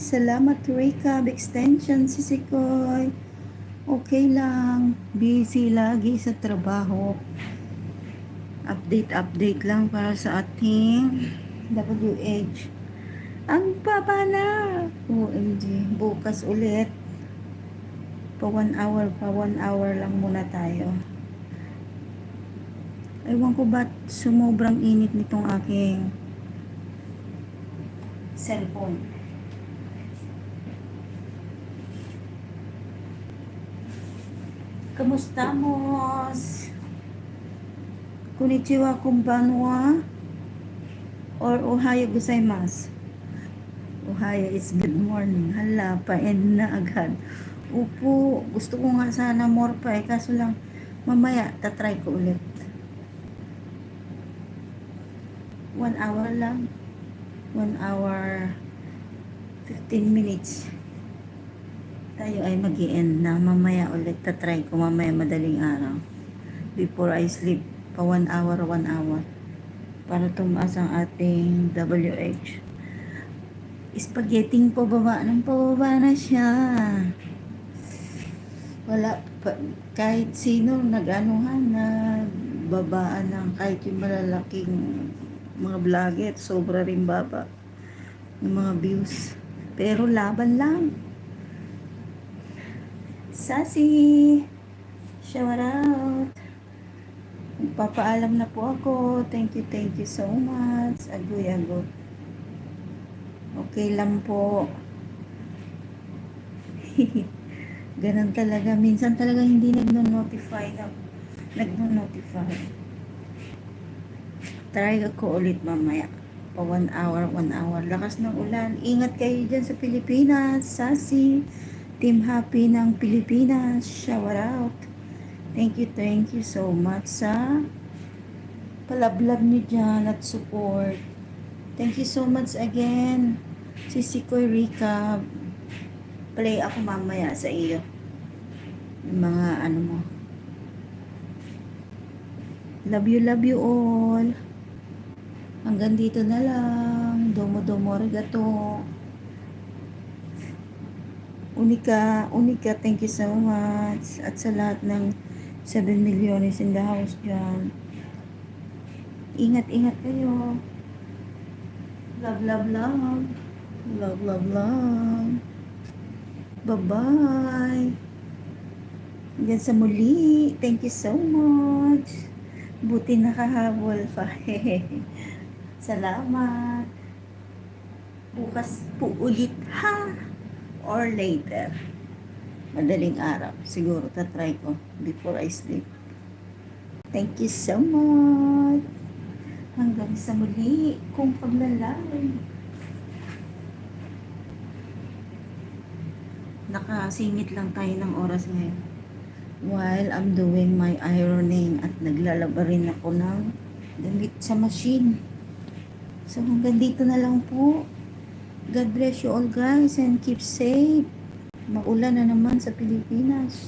Salamat, Rika. Extension, Sisikoy. Okay lang. Busy lagi sa trabaho. Update lang para sa ating WH. Ang baba na! OMG. Bukas ulit. Pa 1 hour lang muna tayo. Ewan ko ba't sumobrang init nitong aking cellphone. Kamusta, Mos? Konnichiwa, konbanwa? Or ohayo gozaimasu? Ohayo is good morning. Hala, pa-end na agad. Upo, gusto ko nga sana more pa kaso lang mamaya tatry ko ulit. 1 hour lang. 1 hour 15 minutes. Tayo ay mag-i-end na. Mamaya ulit tatry ko mamaya madaling araw. Before I sleep. Pa 1 hour. Para tumaas ang ating WH. Spaghetti pababa na siya. Wala pa, kahit sino nag-anuhan, nagbabaan ng kahit yung malalaking mga vlogger, sobra rin baba yung mga views. Pero laban lang. Sassy! Shout out! Magpapaalam na po ako. Thank you so much. Agoy. Okay lang po. Ganun talaga. Minsan talaga hindi nagno-notify. Try ako ulit mamaya. Pa 1 hour. Lakas ng ulan. Ingat kayo dyan sa Pilipinas. Sassy. Team Happy ng Pilipinas. Shout out. Thank you so much sa palablab niyo dyan at support. Thank you so much again. Sisikoy, Rika. Play ako mamaya sa iyo. Yung mga ano mo. Love you all. Hanggang dito na lang. Domo arigato. Unika, thank you so much. At sa lahat ng 7 milyones in the house dyan. Ingat kayo. Love. Bye-bye. Hanggang sa muli. Thank you so much. Buti nakahabol pa. Salamat. Bukas po ulit ha. Or later. Madaling araw. Siguro tatry ko before I sleep. Thank you so much. Hanggang sa muli kung paglalay. Nakasingit lang tayo ng oras ngayon. While I'm doing my ironing at naglalaba rin ako ng damit sa machine. So hanggang dito na lang po. God bless you all guys and keep safe. Maulan na naman sa Pilipinas.